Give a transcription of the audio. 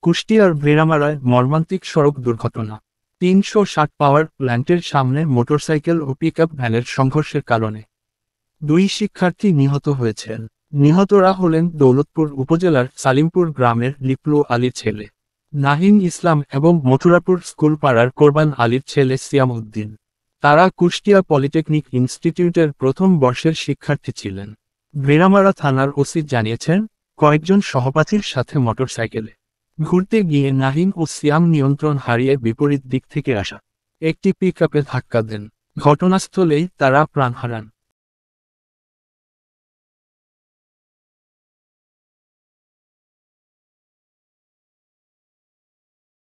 কুষ্টিয়ার ভেড়ামারায় মর্মান্তিক সড়ক দুর্ঘটনা। ৩৬০ পাওয়ার প্ল্যান্টের সামনে মোটরসাইকেল ও পিকআপ ভ্যানের সংঘর্ষের কারণে 2 শিক্ষার্থী নিহত হয়েছেন। নিহতরা হলেন দৌলতপুর উপজেলার সালিমপুর গ্রামের লিপলু আলীর ছেলে নাহিন ইসলাম এবং মথুরাপুর স্কুল পাড়ার কোরবান আলীর ছেলে সিয়াম উদ্দিন। তারা কুষ্টিয়া পলিটেকনিক ইনস্টিটিউটের প্রথম বর্ষের শিক্ষার্থী ছিলেন। ভেড়ামারা থানার ওসি জানিয়েছেন, কয়েকজন সহপাঠীর সাথে মোটরসাইকেলে ঘুরতে গিয়ে নাহিন ও সিয়াম নিয়ন্ত্রণ হারিয়ে বিপরীত দিক থেকে আসা একটি পিকআপে ধাক্কা দেন। ঘটনাস্থলেই তারা প্রাণ হারান।